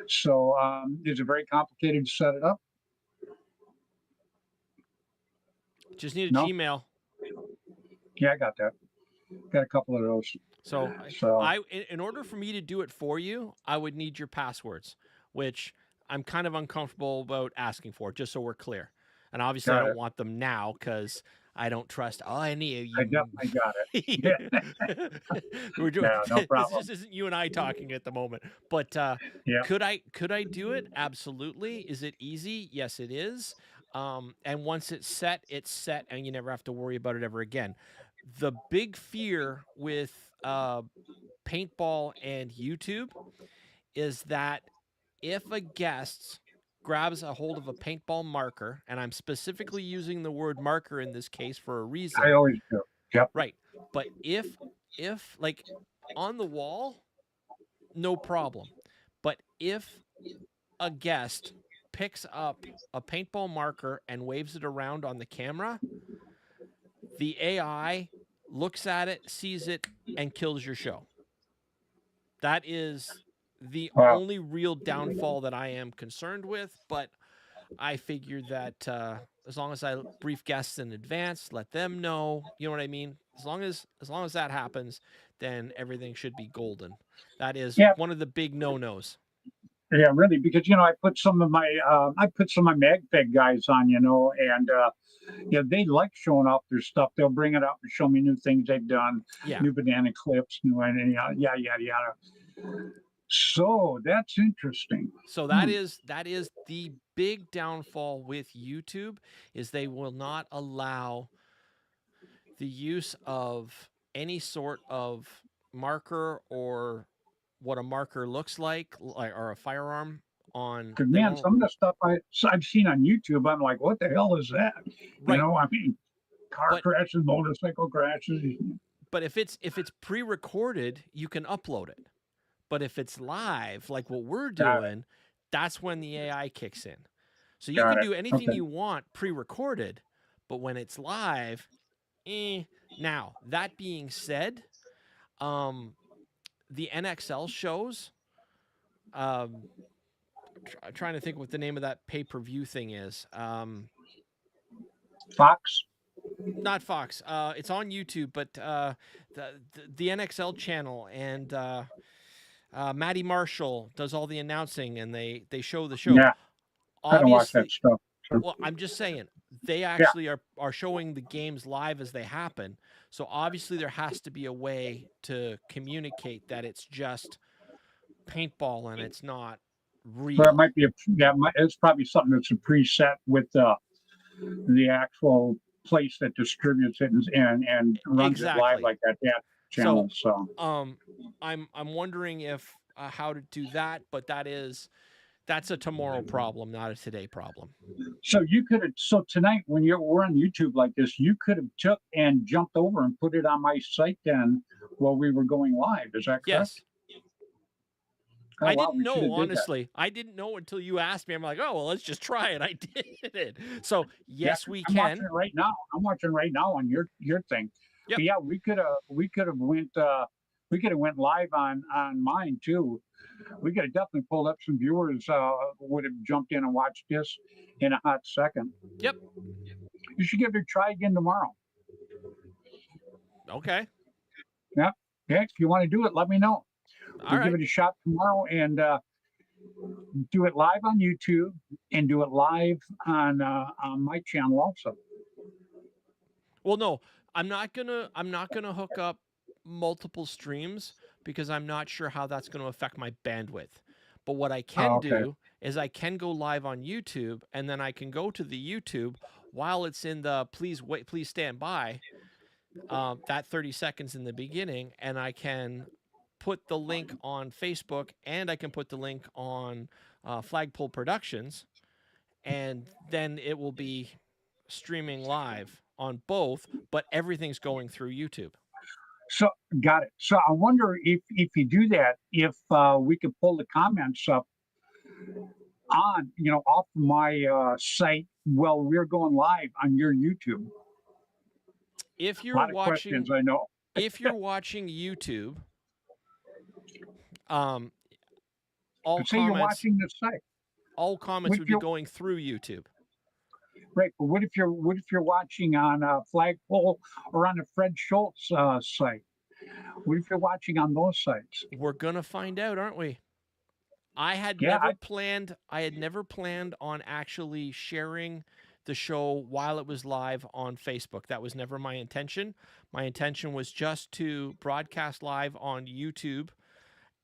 So, is it very complicated to set it up? Just need a Gmail. Yeah, I got that. Got a couple of those. So in order for me to do it for you, I would need your passwords, which I'm kind of uncomfortable about asking for, just so we're clear. And obviously, I don't want them now because I don't trust any of you. I definitely got it. We're doing no problem. This isn't you and I talking at the moment. But could I do it? Absolutely. Is it easy? Yes, it is. And once it's set, and you never have to worry about it ever again. The big fear with paintball and YouTube is that if a guest grabs a hold of a paintball marker, and I'm specifically using the word marker in this case for a I reason, always do. Yep. right? But if like on the wall, no problem. But if a guest picks up a paintball marker and waves it around on the camera, the AI looks at it, sees it, and kills your show. That is the Wow. only real downfall that I am concerned with. But I figured that as long as I brief guests in advance, let them know, you know what I mean. As long as that happens, then everything should be golden. That is Yeah. one of the big no-nos. Yeah, really, because I put some of my MagFed guys on, and they like showing off their stuff. They'll bring it up and show me new things they've done, Yeah. new banana clips, new and yada yada yada. So that's interesting. So Hmm. that is the big downfall with YouTube is they will not allow the use of any sort of marker or what a marker looks like or a firearm on Because they man, won't some of the stuff I've seen on YouTube, I'm like, what the hell is that? right. I mean, car But crashes, motorcycle crashes. if it's pre-recorded, you can upload it. But if it's live, like what we're Got it. doing, that's when the AI kicks in. So you Got can it. do anything Okay. you want pre-recorded, but when it's live, eh. Now, that being said, um, the NXL shows, um, trying to think what the name of that pay-per-view thing is. Fox. Not Fox. It's on YouTube, but the NXL channel and Maddie Marshall does all the announcing and they show the show. Yeah, I don't watch that Obviously, stuff. So, well, I'm just saying they yeah. actually are showing the games live as they happen. So obviously there has to be a way to communicate that it's just paintball and it's not But it real. might be it's probably something that's a preset with the actual place that distributes it and runs it live Exactly. like that So channel. So um I'm wondering if how to do that, but that's a tomorrow problem, not a today problem. you could have tonight when we're on YouTube like this, you could have took and jumped over and put it on my site then while we were going live. Is that correct? Yes. Oh I wow, didn't we should know, have did that. honestly. I didn't know until you asked me. I'm like, oh well, let's just try it. I did it. So Yeah, yes, we I'm watching can. it right now. I'm watching right now on your thing. Yep. But yeah, we could have went live on mine too. We could have definitely pulled up some viewers would have jumped in and watched this in a hot second. Yep. You should give it a try again tomorrow. Okay. Yeah. Yeah. If you want to do it, let me know. All We'll give right. it a shot tomorrow and do it live on YouTube and do it live on my channel also. Well, no, I'm not gonna hook up multiple streams because I'm not sure how that's going to affect my bandwidth. But what I Oh, can okay. do is I can go live on YouTube and then I can go to the YouTube while it's in the please wait, please stand by, that 30 seconds in the beginning, and I can put the link on Facebook and I can put the link on Flagpole Productions, and then it will be streaming live on both, but everything's going through YouTube. So got it. So I wonder if you do that, if we could pull the comments up on off my site while we're going live on your YouTube. If A you're lot of questions, watching I know. if you're watching YouTube, um, all But say you're comments watching the site. all What comments if would be you're going through YouTube. right? But what if you're watching on Flagpole or on the Fred Schultz site? What if you're watching on those sites? We're gonna find out, aren't we? Yeah, I had never planned on actually sharing the show while it was live on Facebook. That was never my intention. My intention was just to broadcast live on YouTube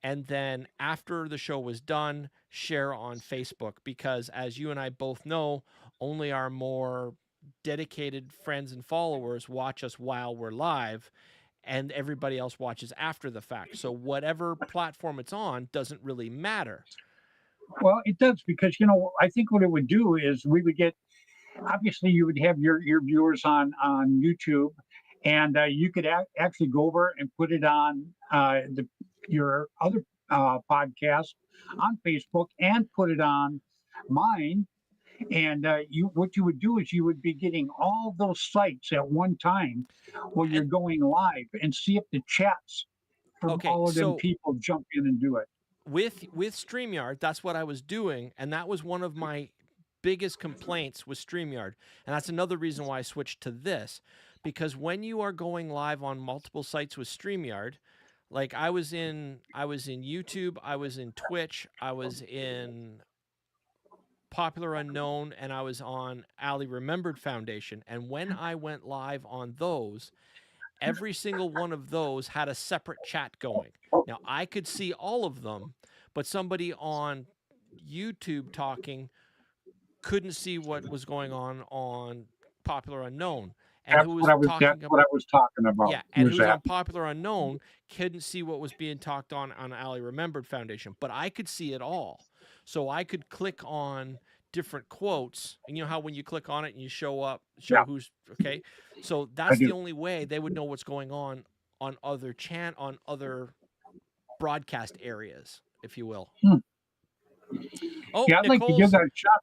and then after the show was done, share on Facebook because as you and I both know, only our more dedicated friends and followers watch us while we're live, and everybody else watches after the fact. So whatever platform it's on doesn't really matter. Well, it does because I think what it would do is we would get obviously you would have your viewers on YouTube, and you could actually go over and put it on your other podcast on Facebook and put it on mine. And you what you would do is you would be getting all those sites at one time while you're And going live and see if the chats from okay, all of them so people jump in and do it. with StreamYard, that's what I was doing, and that was one of my biggest complaints with StreamYard. And that's another reason why I switched to this, because when you are going live on multiple sites with StreamYard, like I was in YouTube, I was in Twitch, I was in Popular Unknown, and I was on Ali Remembered Foundation. And when I went live on those, every single one of those had a separate chat going. Now, I could see all of them, but somebody on YouTube talking couldn't see what was going on Popular Unknown. And who was That's talking what I was talking about. yeah, and Was who was that? on Popular Unknown couldn't see what was being talked on Ali Remembered Foundation, but I could see it all. So I could click on different quotes, and you know how when you click on it and you show Yeah, who's okay. So I that's the do. only way they would know what's going on other broadcast areas, if you will. Hmm. Oh, Yeah, I'd like to give that a shot.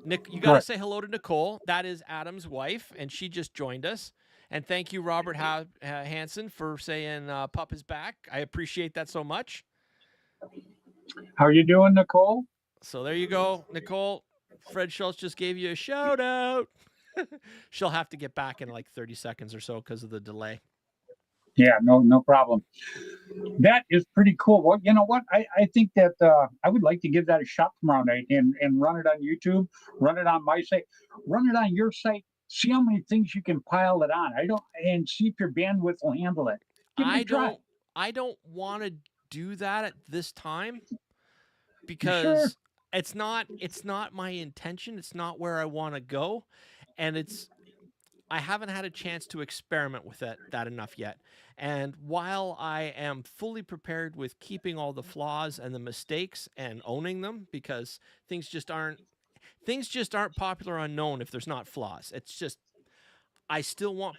Nick, you got Go to ahead. say hello to Nicole. That is Adam's wife, and she just joined us. And thank you, Robert Hansen, for saying Pup is back. I appreciate that so much. How you doing, Nicole? So there you go, Nicole. Fred Schultz just gave you a shout out. She'll have to get back in like 30 seconds or so because of the delay. Yeah, no problem. That is pretty cool. Well, you know what? I think that I would like to give that a shot tomorrow night and run it on YouTube, run it on my site, run it on your site. See how many things you can pile it on. I don't and see if your bandwidth will handle it. Give it a I try. don't I don't want to do that at this time You sure? because it's not my intention. It's not where I want to go, and I haven't had a chance to experiment with that enough yet. And while I am fully prepared with keeping all the flaws and the mistakes and owning them, because things just aren't Popular Unknown if there's not flaws. It's just I still want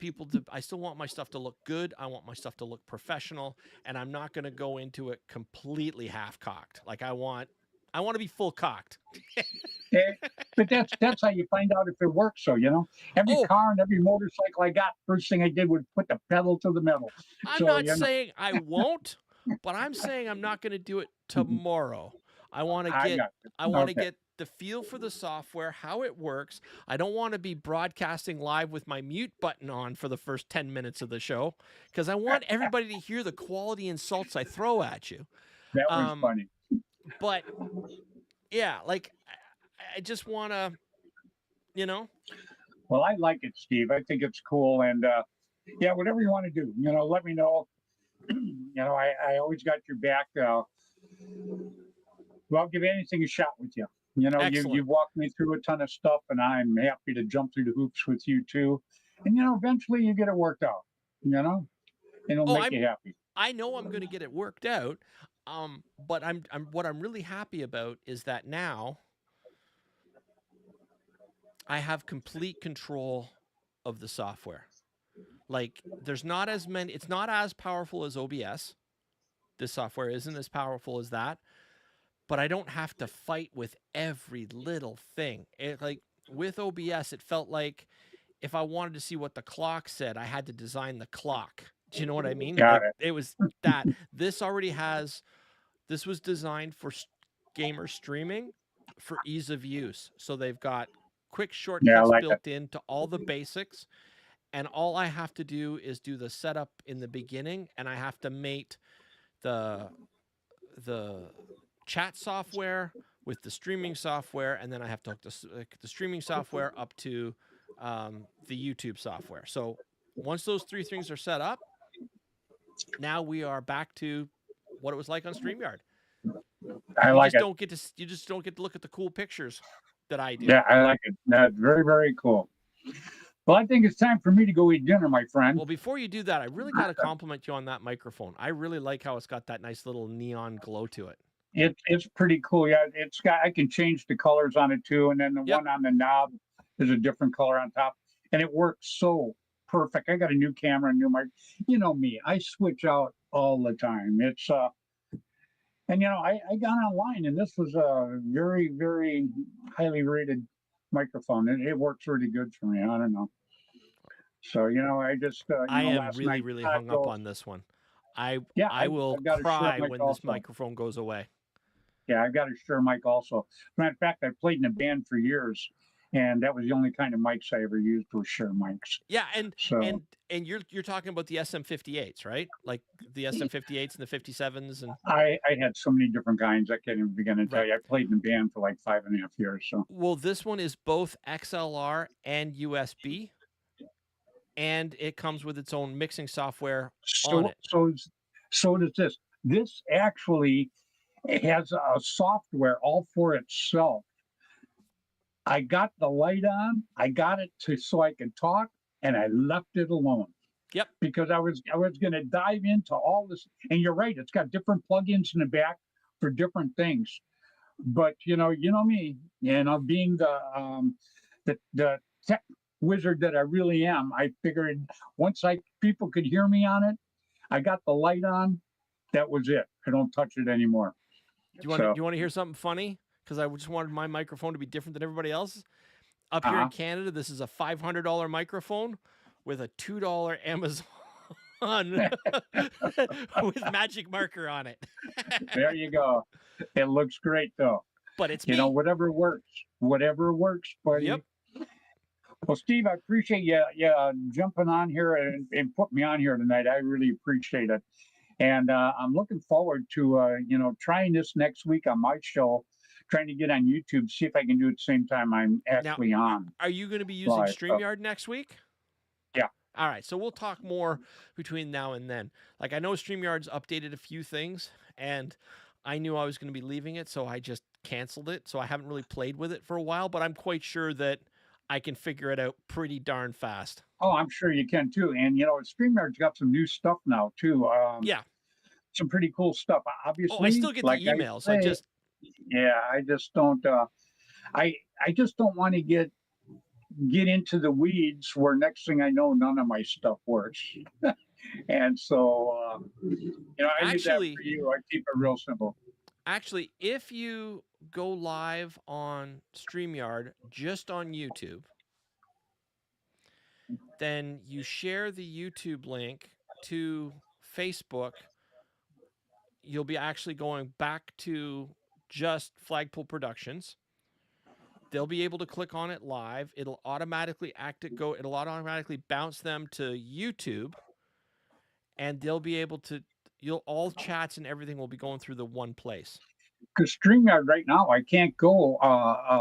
my stuff to look good. I want my stuff to look professional, and I'm not going to go into it completely half cocked. Like I want to be full cocked. Eh, but that's how you find out if it works. So every Oh, car and every motorcycle I got, first thing I did was put the pedal to the metal. I'm So not saying I won't, but I'm saying I'm not going to do it tomorrow. I want to I get got it. I want to Okay. get the feel for the software, how it works. I don't want to be broadcasting live with my mute button on for the first 10 minutes of the show because I want everybody to hear the quality insults I throw at you. That was Um, funny. but yeah, like I just want to, you know, Well, I like it, Steve. I think it's cool, and yeah, whatever you want to do, let me know. I always got your back. Well, I'll give anything a shot with you. You excellent. walked me through a ton of stuff, and I'm happy to jump through the hoops with you too. And eventually you get it worked out. And it'll Oh, make you happy. I know I'm going to get it worked out. But what I'm really happy about is that now I have complete control of the software. Like there's not as many it's not as powerful as OBS. This software isn't as powerful as that, but I don't have to fight with every little thing. Like with OBS it felt like if I wanted to see what the clock said, I had to design the clock. Do you know what I mean? Got Like it. it was that this was designed for gamer streaming for ease of use. So they've got quick Yeah, I shortcuts like it. built into all the basics, and all I have to do is do the setup in the beginning, and I have to mate the the chat software with the streaming software, and then I have to hook the streaming software up to the YouTube software. So once those three things are set up, now we are back to what it was like on StreamYard. I like it. You just don't get to look at the cool pictures that I do. Yeah, I like it. That's very, very cool. Well, I think it's time for me to go eat dinner, my friend. Well, before you do that, I really got to compliment you on that microphone. I really like how it's got that nice little neon glow to it. It's pretty cool. Yeah, it's got. I can change the colors on it too, and then the Yep. one on the knob is a different color on top, and it works so perfect. I got a new camera, a new mic. You know me, I switch out all the time. It's and I got online, and this was a very, very highly rated microphone, and it works really good for me. I don't know. So I just I am last really, night really I hung up go, on this one. I yeah, I will I've got a Shure cry mic when this also. microphone goes away. Yeah, I've got a Shure mic also. Matter of fact, I played in a band for years, and that was the only kind of mics I ever used was Shure mics. Yeah, and So and you're talking about the SM58s, right? Like the SM58s and the 57s and I had so many different kinds. I can't even begin to tell right. you. I played in a band for like 5.5 years. So Well, this one is both XLR and USB, and it comes with its own mixing software on so it. so is- so does this. This actually has a software all for itself. I got the light on. I got it to so I could talk, and I left it alone Yep. because I was going to dive into all this. And you're right; it's got different plugins in the back for different things. But me, being the tech wizard that I really am, I figured once I people could hear me on it, I got the light on. That was it. I don't touch it anymore. Do So, you want to hear something funny? Because I just wanted my microphone to be different than everybody else's. Up here in uh-huh. Canada, this is a $500 microphone with a $2 Amazon with magic marker on it. There you go. It looks great though. But it's me. Whatever works, Yep. buddy. Well, Steve, I appreciate you jumping on here and putting me on here tonight. I really appreciate it. And I'm looking forward to trying this next week on my show, trying to get on YouTube, see if I can do it at the same time I'm Now, actually on are you going to be using live. So, StreamYard next week? yeah. All right, so we'll talk more between now and then. Like I know StreamYard's updated a few things, and I knew I was going to be leaving it, so I just canceled it. So I haven't really played with it for a while, but I'm quite sure that I can figure it out pretty darn fast. Oh, I'm sure you can too. And StreamYard's got some new stuff now too. Yeah. Some pretty cool stuff. Oh, I Obviously, still get the like I emails. I say, just yeah, I just don't. I just don't want to get into the weeds where next thing I know, none of my stuff works. And so, I did that actually for you. I keep it real simple. actually if you go live on StreamYard just on YouTube, then you share the YouTube link to Facebook, you'll be actually going back to just Flagpole Productions. They'll be able to click on it live. It'll automatically it'll automatically bounce them to YouTube, and they'll be able to all chats and everything will be going through the one place. Because StreamYard right now, I can't go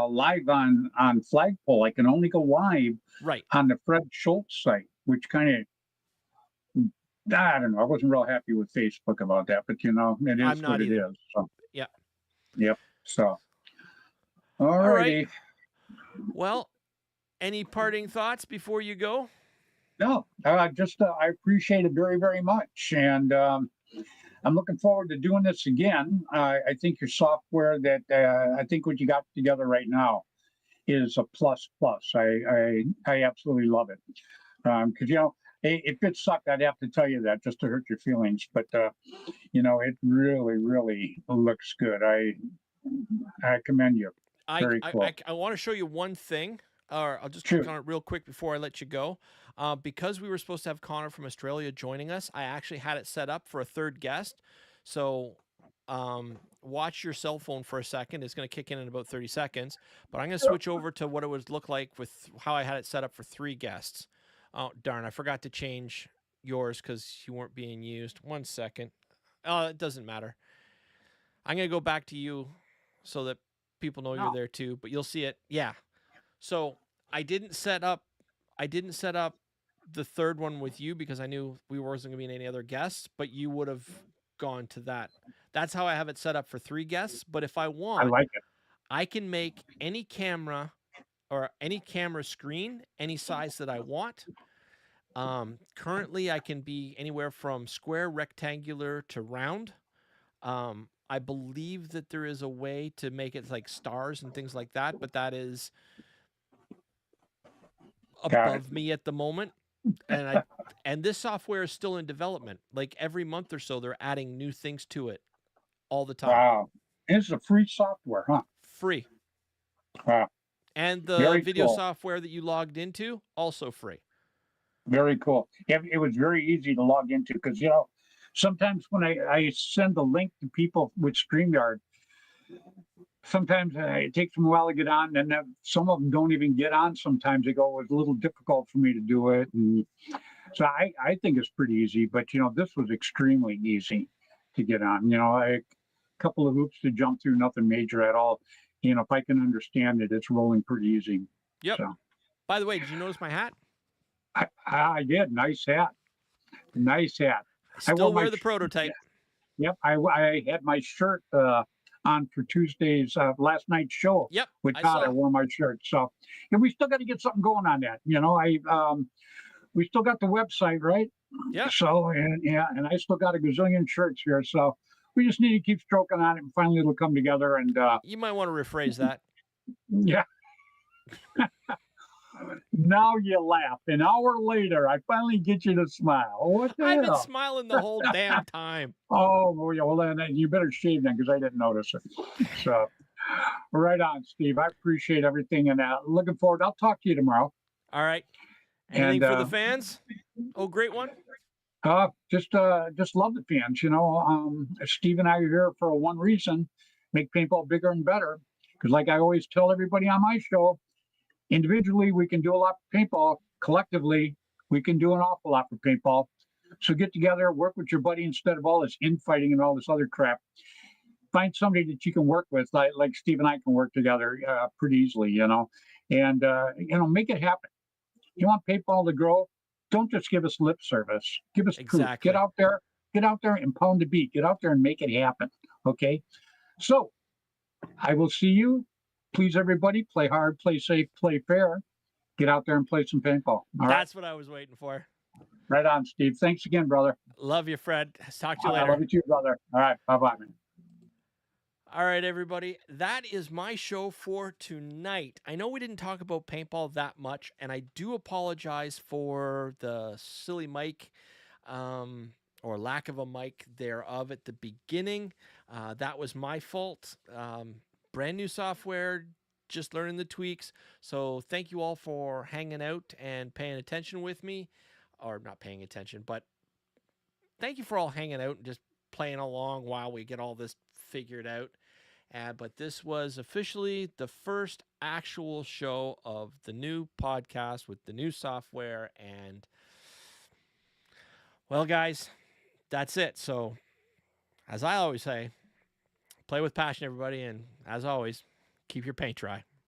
live on Flagpole. I can only go live Right. on the Fred Schultz site, which kind of I don't know. I wasn't real happy with Facebook about that, but it I'm is not what it either. is. So Yeah. yep. So all All right. righty. Well, any parting thoughts before you go? No, just I appreciate it very, very much, and I'm looking forward to doing this again. I think your software that I think what you got together right now is a plus plus. I absolutely love it because if it sucked, I'd have to tell you that just to hurt your feelings. But it really, really looks good. I commend you. Very cool. I want to show you one thing, or I'll just Sure. click on it real quick before I let you go. Because we were supposed to have Connor from Australia joining us, I actually had it set up for a third guest. So watch your cell phone for a second. It's going to kick in about 30 seconds. But I'm going to switch over to what it would look like with how I had it set up for 3 guests. Oh, darn, I forgot to change yours because you weren't being used. 1 second. It doesn't matter. I'm going to go back to you so that people know you're there too, but you'll see it. Yeah. So I didn't set up the third one with you because I knew we wasn't going to be any other guests, but you would have gone to that. That's how I have it set up for 3 guests. But if I I want, like it. I can make any camera or any camera screen, any size that I want. Currently, I can be anywhere from square, rectangular to round. I believe that there is a way to make it like stars and things like that, but that is Got it. above me at the moment. And this software is still in development. Like every month or so, they're adding new things to it all the time. Wow. It's a free software, huh? Free. Wow. And the Very video cool. software that you logged into, also free. Very cool. It was very easy to log into because, sometimes when I send the link to people with StreamYard, sometimes it takes them a while to get on, and then some of them don't even get on. Sometimes they go, it was a little difficult for me to do it. And so I think it's pretty easy, but, this was extremely easy to get on. A couple of hoops to jump through, nothing major at all. If I can understand it, it's rolling pretty easy. Yep. So By the way, did you notice my hat? I did. Nice hat. Nice hat. I still wore wear my the prototype. Yep. I had my shirt on for Tuesday's last night's show Yep. with I Todd. I saw. wore my shirt. So, and we still got to get something going on that. We still got the website, right? Yeah. So, and I still got a gazillion shirts here. So we just need to keep stroking on it, and finally it'll come together. And You might want to rephrase that. yeah. Now you laugh. An hour later, I finally get you to smile. What the I've hell? been smiling the whole damn time. Oh, well, then you better shave then because I didn't notice it. So, right on, Steve. I appreciate everything, and looking forward. I'll talk to you tomorrow. All right. Anything And for the fans? Oh, great one. just love the fans. Steve and I are here for one reason: make paintball bigger and better. Because, like I always tell everybody on my show, individually we can do a lot for paintball. Collectively, we can do an awful lot for paintball. So get together, work with your buddy instead of all this infighting and all this other crap. Find somebody that you can work with, like Steve and I can work together pretty easily, and make it happen. You want paintball to grow? Don't just give us lip service. Give us proof. Exactly. Get out there and pound the beat. Get out there and make it happen. Okay. So I will see you. Please, everybody, play hard, play safe, play fair. Get out there and play some paintball. All right. That's what I was waiting for. Right on, Steve. Thanks again, brother. Love you, Fred. Talk to you later. I love you too, brother. All right. Bye-bye, man. All right, everybody. That is my show for tonight. I know we didn't talk about paintball that much, and I do apologize for the silly mic or lack of a mic thereof at the beginning. That was my fault. Brand new software, just learning the tweaks. So thank you all for hanging out and paying attention with me. Or not paying attention, but thank you for all hanging out and just playing along while we get all this figured out. But this was officially the first actual show of the new podcast with the new software. And, well, guys, that's it. So, as I always say, play with passion, everybody. And as always, keep your paint dry.